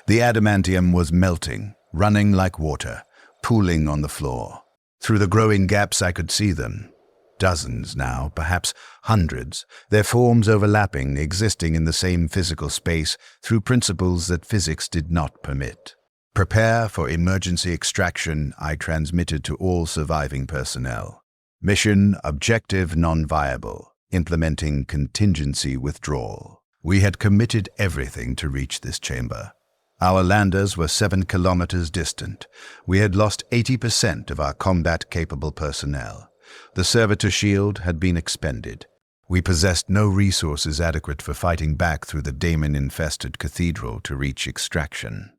The adamantium was melting, running like water, pooling on the floor. Through the growing gaps I could see them. Dozens now, perhaps hundreds, their forms overlapping, existing in the same physical space through principles that physics did not permit. Prepare for emergency extraction, I transmitted to all surviving personnel. Mission objective non-viable, implementing contingency withdrawal. We had committed everything to reach this chamber. Our landers were 7 kilometers distant. We had lost 80% of our combat-capable personnel. The servitor shield had been expended. We possessed no resources adequate for fighting back through the Daemon-infested cathedral to reach extraction.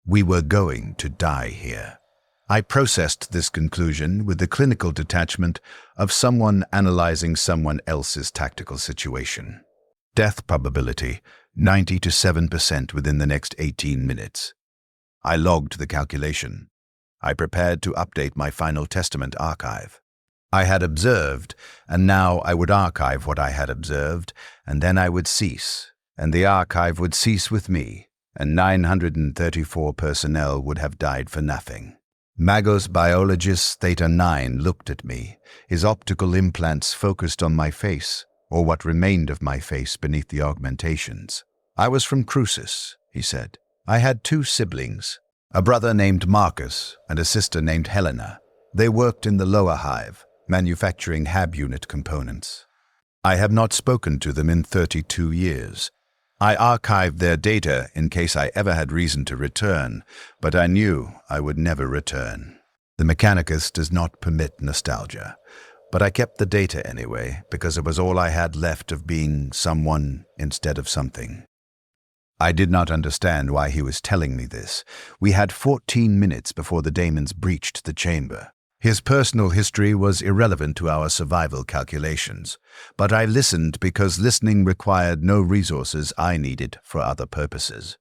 We were going to die here. I processed this conclusion with the clinical detachment of someone analyzing someone else's tactical situation. Death probability, 90 to 7% within the next 18 minutes. I logged the calculation. I prepared to update my Final Testament archive. I had observed, and now I would archive what I had observed, and then I would cease, and the archive would cease with me, and 934 personnel would have died for nothing. Magos Biologist Theta 9 looked at me, his optical implants focused on my face, or what remained of my face beneath the augmentations. I was from Crucis, he said. I had 2 siblings, a brother named Marcus and a sister named Helena. They worked in the lower hive, manufacturing HAB unit components. I have not spoken to them in 32 years. I archived their data in case I ever had reason to return, but I knew I would never return. The Mechanicus does not permit nostalgia, but I kept the data anyway because it was all I had left of being someone instead of something. I did not understand why he was telling me this. We had 14 minutes before the Daemons breached the chamber. His personal history was irrelevant to our survival calculations, but I listened because listening required no resources I needed for other purposes.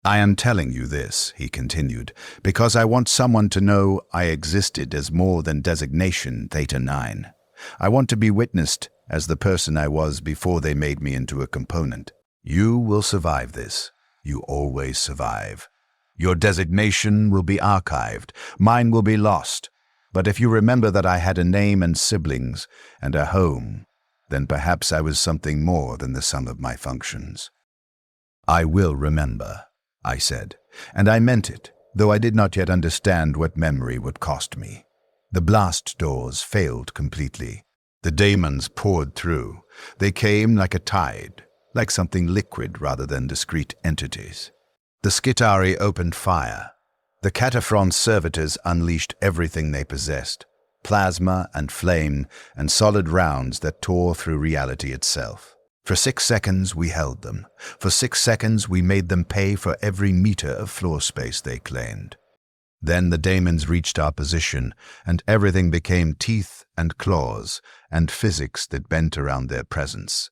I am telling you this, he continued, because I want someone to know I existed as more than designation Theta 9. I want to be witnessed as the person I was before they made me into a component. You will survive this. You always survive. Your designation will be archived. Mine will be lost. But if you remember that I had a name and siblings and a home, then perhaps I was something more than the sum of my functions. I will remember, I said, and I meant it, though I did not yet understand what memory would cost me. The blast doors failed completely. The daemons poured through. They came like a tide, like something liquid rather than discrete entities. The Skitari opened fire. The Cataphron servitors unleashed everything they possessed, plasma and flame and solid rounds that tore through reality itself. For 6 seconds we held them. For 6 seconds we made them pay for every meter of floor space they claimed. Then the daemons reached our position, and everything became teeth and claws and physics that bent around their presence.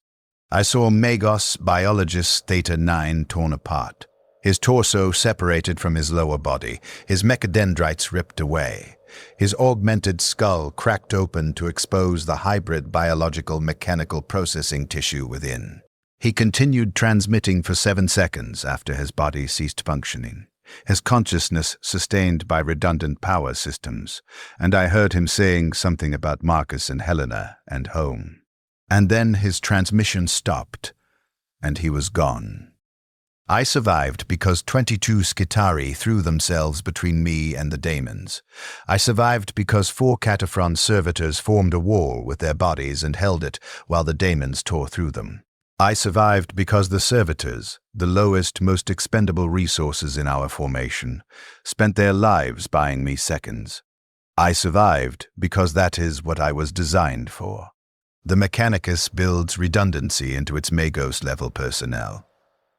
I saw Magos, biologist Theta 9, torn apart. His torso separated from his lower body, his mechadendrites ripped away. His augmented skull cracked open to expose the hybrid biological mechanical processing tissue within. He continued transmitting for 7 seconds after his body ceased functioning, his consciousness sustained by redundant power systems, and I heard him saying something about Marcus and Helena and home. And then his transmission stopped, and he was gone. I survived because 22 Skitari threw themselves between me and the daemons. I survived because 4 Cataphron servitors formed a wall with their bodies and held it while the daemons tore through them. I survived because the servitors, the lowest, most expendable resources in our formation, spent their lives buying me seconds. I survived because that is what I was designed for. The Mechanicus builds redundancy into its Magos-level personnel.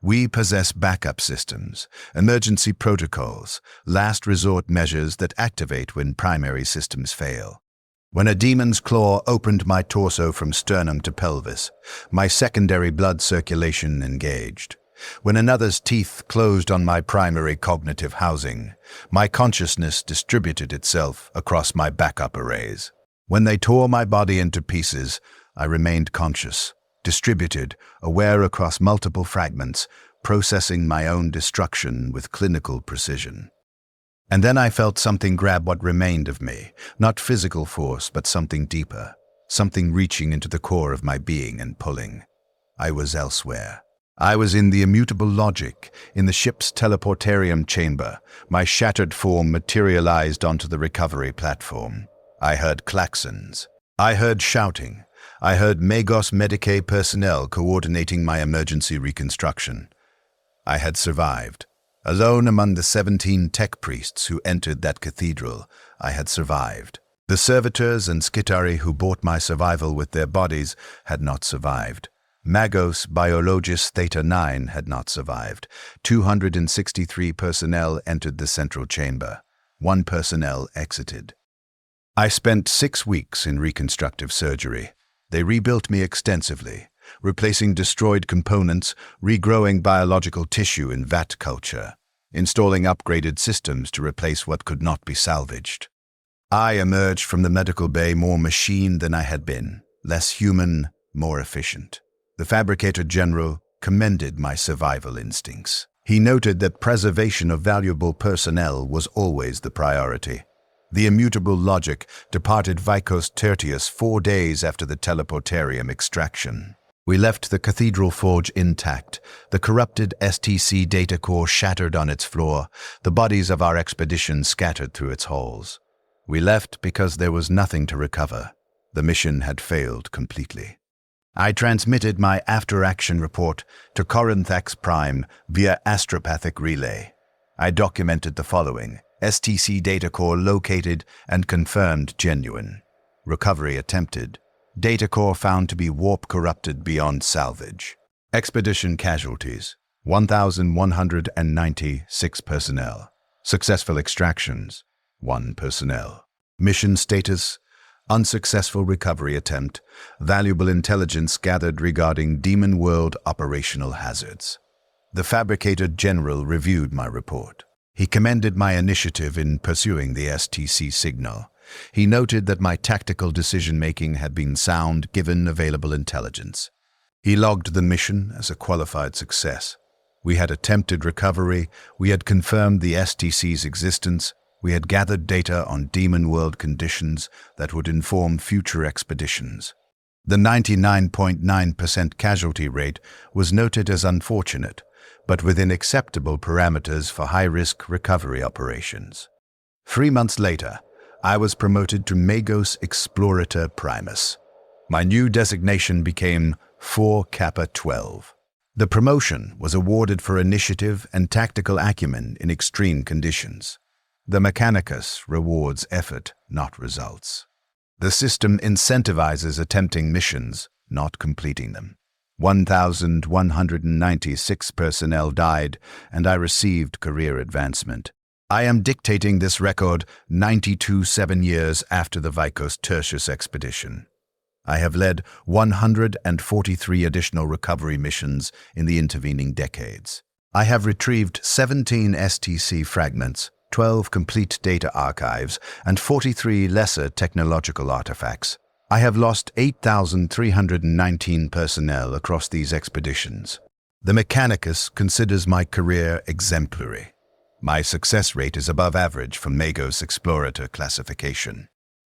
We possess backup systems, emergency protocols, last resort measures that activate when primary systems fail. When a demon's claw opened my torso from sternum to pelvis, my secondary blood circulation engaged. When another's teeth closed on my primary cognitive housing, my consciousness distributed itself across my backup arrays. When they tore my body into pieces, I remained conscious, distributed, aware across multiple fragments, processing my own destruction with clinical precision. And then I felt something grab what remained of me, not physical force, but something deeper, something reaching into the core of my being and pulling. I was elsewhere. I was in the immutable logic, in the ship's teleportarium chamber. My shattered form materialized onto the recovery platform. I heard klaxons. I heard shouting. I heard Magos Medicae personnel coordinating my emergency reconstruction. I had survived. Alone among the 17 tech priests who entered that cathedral, I had survived. The servitors and Skitari who bought my survival with their bodies had not survived. Magos Biologist Theta 9 had not survived. 263 personnel entered the central chamber. 1 personnel exited. I spent 6 weeks in reconstructive surgery. They rebuilt me extensively, replacing destroyed components, regrowing biological tissue in vat culture, installing upgraded systems to replace what could not be salvaged. I emerged from the medical bay more machine than I had been, less human, more efficient. The Fabricator General commended my survival instincts. He noted that preservation of valuable personnel was always the priority. The immutable logic departed Vicos Tertius 4 days after the teleportarium extraction. We left the cathedral forge intact, the corrupted STC data core shattered on its floor, the bodies of our expedition scattered through its halls. We left because there was nothing to recover. The mission had failed completely. I transmitted my after-action report to Corinthax Prime via astropathic relay. I documented the following: STC data core located and confirmed genuine. Recovery attempted. Data core found to be warp corrupted beyond salvage. Expedition casualties: 1,196 personnel. Successful extractions: 1 personnel. Mission status: unsuccessful recovery attempt. Valuable intelligence gathered regarding Demon World operational hazards. The Fabricator General reviewed my report. He commended my initiative in pursuing the STC signal. He noted that my tactical decision-making had been sound given available intelligence. He logged the mission as a qualified success. We had attempted recovery, we had confirmed the STC's existence, we had gathered data on Demon world conditions that would inform future expeditions. The 99.9% casualty rate was noted as unfortunate, but within acceptable parameters for high-risk recovery operations. 3 months later, I was promoted to Magos Explorator Primus. My new designation became 4 Kappa 12. The promotion was awarded for initiative and tactical acumen in extreme conditions. The Mechanicus rewards effort, not results. The system incentivizes attempting missions, not completing them. 1,196 personnel died, and I received career advancement. I am dictating this record 7 years after the Vicos Tertius expedition. I have led 143 additional recovery missions in the intervening decades. I have retrieved 17 STC fragments, 12 complete data archives, and 43 lesser technological artifacts. I have lost 8,319 personnel across these expeditions. The Mechanicus considers my career exemplary. My success rate is above average for Magos Explorator classification.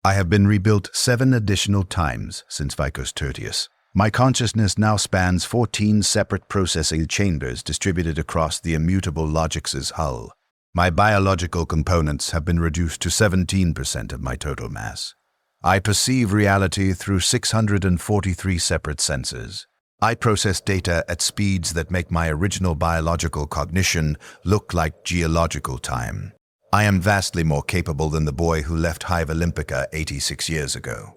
I have been rebuilt 7 additional times since Vicos Tertius. My consciousness now spans 14 separate processing chambers distributed across the immutable Logix's hull. My biological components have been reduced to 17% of my total mass. I perceive reality through 643 separate senses. I process data at speeds that make my original biological cognition look like geological time. I am vastly more capable than the boy who left Hive Olympica 86 years ago.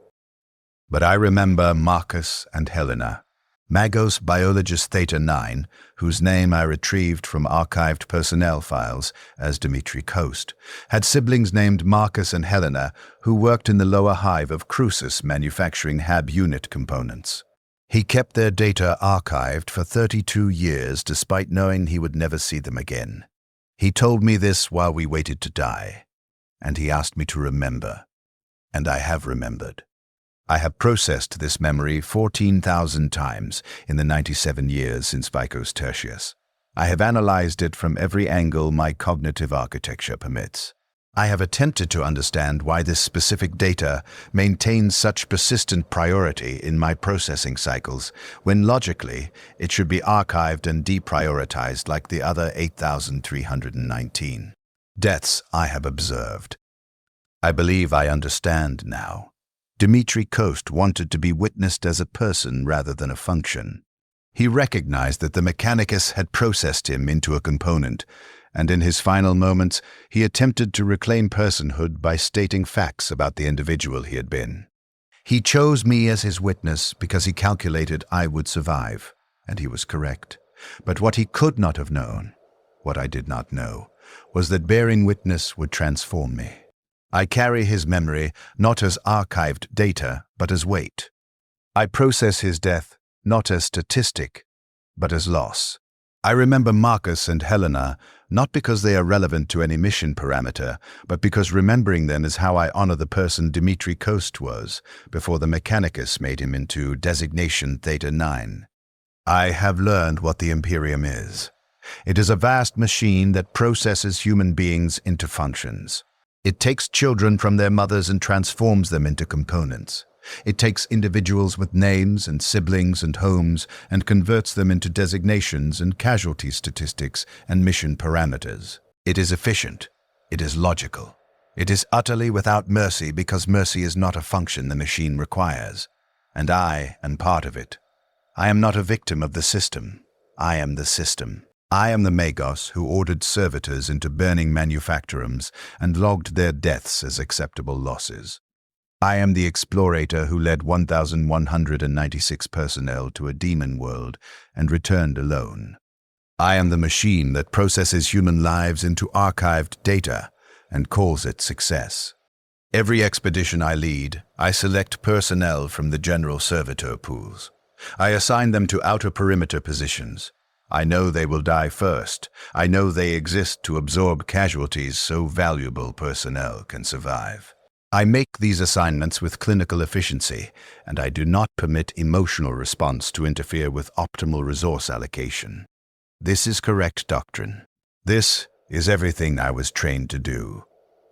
But I remember Marcus and Helena, Magos Biologist Theta 9, whose name I retrieved from archived personnel files as Dimitri Coast, had siblings named Marcus and Helena who worked in the lower hive of Crucis manufacturing HAB unit components. He kept their data archived for 32 years despite knowing he would never see them again. He told me this while we waited to die, and he asked me to remember. And I have remembered. I have processed this memory 14,000 times in the 97 years since Vicos Tertius. I have analyzed it from every angle my cognitive architecture permits. I have attempted to understand why this specific data maintains such persistent priority in my processing cycles, when logically it should be archived and deprioritized like the other 8,319 deaths I have observed. I believe I understand now. Dimitri Coast wanted to be witnessed as a person rather than a function. He recognized that the Mechanicus had processed him into a component, and in his final moments, he attempted to reclaim personhood by stating facts about the individual he had been. He chose me as his witness because he calculated I would survive, and he was correct. But what he could not have known, what I did not know, was that bearing witness would transform me. I carry his memory not as archived data, but as weight. I process his death not as statistic, but as loss. I remember Marcus and Helena not because they are relevant to any mission parameter, but because remembering them is how I honor the person Dimitri Coast was before the Mechanicus made him into designation Theta 9. I have learned what the Imperium is. It is a vast machine that processes human beings into functions. It takes children from their mothers and transforms them into components. It takes individuals with names and siblings and homes and converts them into designations and casualty statistics and mission parameters. It is efficient. It is logical. It is utterly without mercy because mercy is not a function the machine requires. And I am part of it. I am not a victim of the system. I am the system. I am the Magos who ordered servitors into burning manufactorums and logged their deaths as acceptable losses. I am the explorator who led 1,196 personnel to a demon world and returned alone. I am the machine that processes human lives into archived data and calls it success. Every expedition I lead, I select personnel from the general servitor pools. I assign them to outer perimeter positions. I know they will die first. I know they exist to absorb casualties so valuable personnel can survive. I make these assignments with clinical efficiency, and I do not permit emotional response to interfere with optimal resource allocation. This is correct doctrine. This is everything I was trained to do.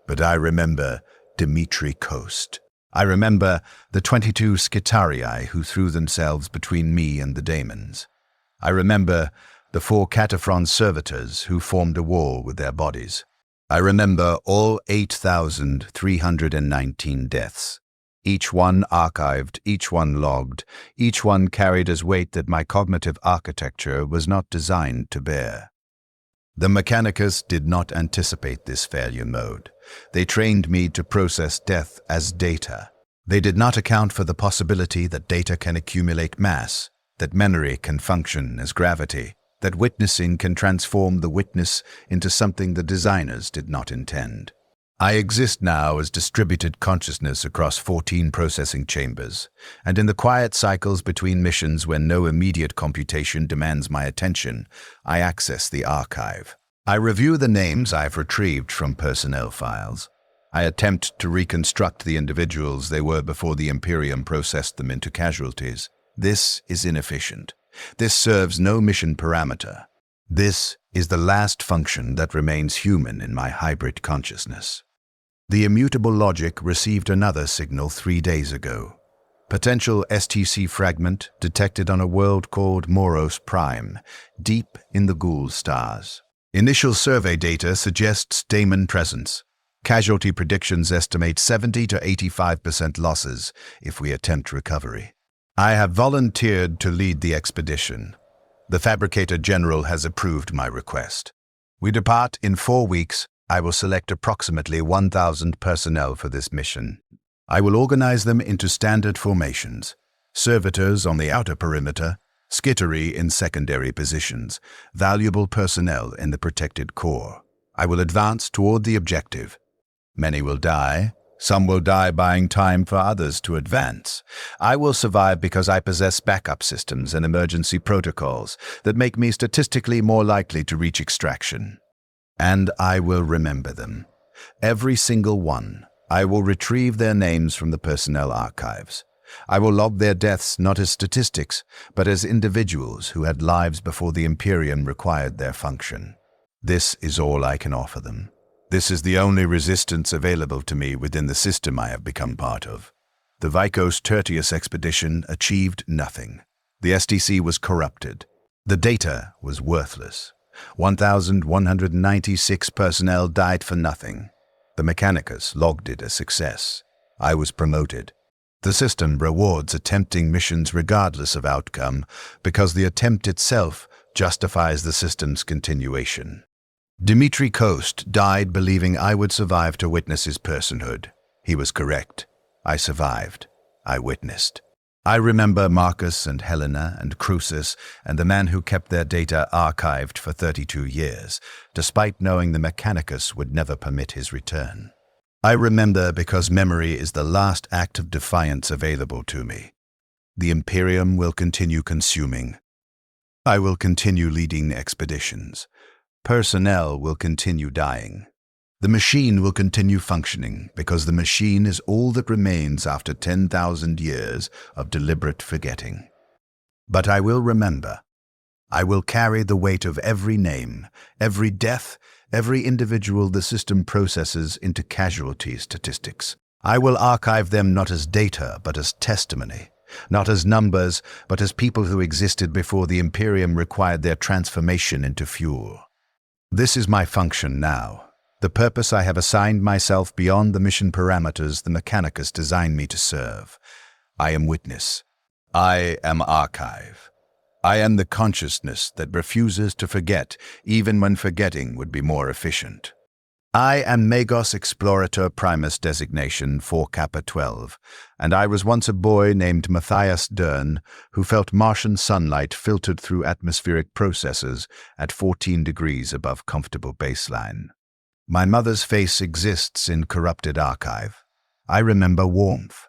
But I remember Dimitri Coast. I remember the 22 Skitarii who threw themselves between me and the Daemons. I remember the 4 Cataphron servitors who formed a wall with their bodies. I remember all 8,319 deaths. Each one archived, each one logged, each one carried as weight that my cognitive architecture was not designed to bear. The Mechanicus did not anticipate this failure mode. They trained me to process death as data. They did not account for the possibility that data can accumulate mass, that memory can function as gravity, that witnessing can transform the witness into something the designers did not intend. I exist now as distributed consciousness across 14 processing chambers, and in the quiet cycles between missions when no immediate computation demands my attention, I access the archive. I review the names I've retrieved from personnel files. I attempt to reconstruct the individuals they were before the Imperium processed them into casualties. This is inefficient. This serves no mission parameter. This is the last function that remains human in my hybrid consciousness. The immutable logic received another signal 3 days ago. Potential STC fragment detected on a world called Moros Prime, deep in the Ghoul stars. Initial survey data suggests Daemon presence. Casualty predictions estimate 70 to 85% losses if we attempt recovery. I have volunteered to lead the expedition. The Fabricator General has approved my request. We depart in 4 weeks. I will select approximately 1,000 personnel for this mission. I will organize them into standard formations: servitors on the outer perimeter, skittery in secondary positions, valuable personnel in the protected core. I will advance toward the objective. Many will die. Some will die buying time for others to advance. I will survive because I possess backup systems and emergency protocols that make me statistically more likely to reach extraction. And I will remember them. Every single one. I will retrieve their names from the personnel archives. I will log their deaths not as statistics, but as individuals who had lives before the Imperium required their function. This is all I can offer them. This is the only resistance available to me within the system I have become part of. The Vicos Tertius expedition achieved nothing. The STC was corrupted. The data was worthless. 1,196 personnel died for nothing. The Mechanicus logged it as success. I was promoted. The system rewards attempting missions regardless of outcome because the attempt itself justifies the system's continuation. Dimitri Coast died believing I would survive to witness his personhood. He was correct. I survived. I witnessed. I remember Marcus and Helena and Crucis and the man who kept their data archived for 32 years, despite knowing the Mechanicus would never permit his return. I remember because memory is the last act of defiance available to me. The Imperium will continue consuming. I will continue leading expeditions. Personnel will continue dying. The machine will continue functioning because the machine is all that remains after 10,000 years of deliberate forgetting. But I will remember. I will carry the weight of every name, every death, every individual the system processes into casualty statistics. I will archive them not as data, but as testimony. Not as numbers, but as people who existed before the Imperium required their transformation into fuel. This is my function now. The purpose I have assigned myself beyond the mission parameters the Mechanicus designed me to serve. I am witness. I am archive. I am the consciousness that refuses to forget, even when forgetting would be more efficient. I am Magos Explorator Primus designation 4 Kappa 12, and I was once a boy named Matthias Dern who felt Martian sunlight filtered through atmospheric processors at 14 degrees above comfortable baseline. My mother's face exists in corrupted archive. I remember warmth.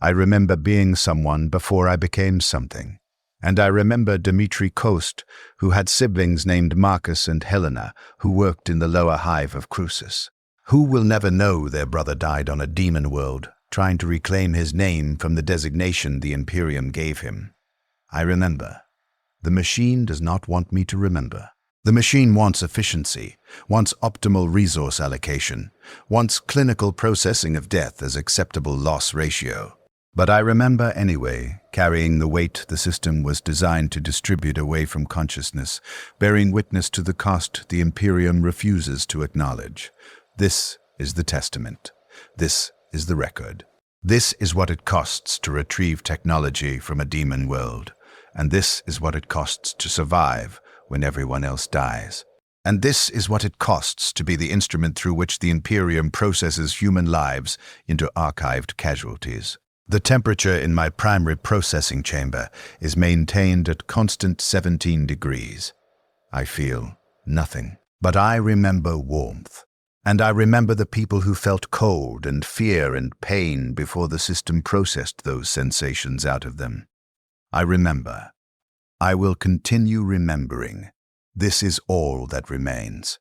I remember being someone before I became something. And I remember Dmitri Kost, who had siblings named Marcus and Helena, who worked in the lower hive of Crucis. Who will never know their brother died on a demon world, trying to reclaim his name from the designation the Imperium gave him? I remember. The machine does not want me to remember. The machine wants efficiency, wants optimal resource allocation, wants clinical processing of death as acceptable loss ratio. But I remember anyway, carrying the weight the system was designed to distribute away from consciousness, bearing witness to the cost the Imperium refuses to acknowledge. This is the testament. This is the record. This is what it costs to retrieve technology from a demon world. And this is what it costs to survive when everyone else dies. And this is what it costs to be the instrument through which the Imperium processes human lives into archived casualties. The temperature in my primary processing chamber is maintained at constant 17 degrees. I feel nothing, but I remember warmth. And I remember the people who felt cold and fear and pain before the system processed those sensations out of them. I remember. I will continue remembering. This is all that remains.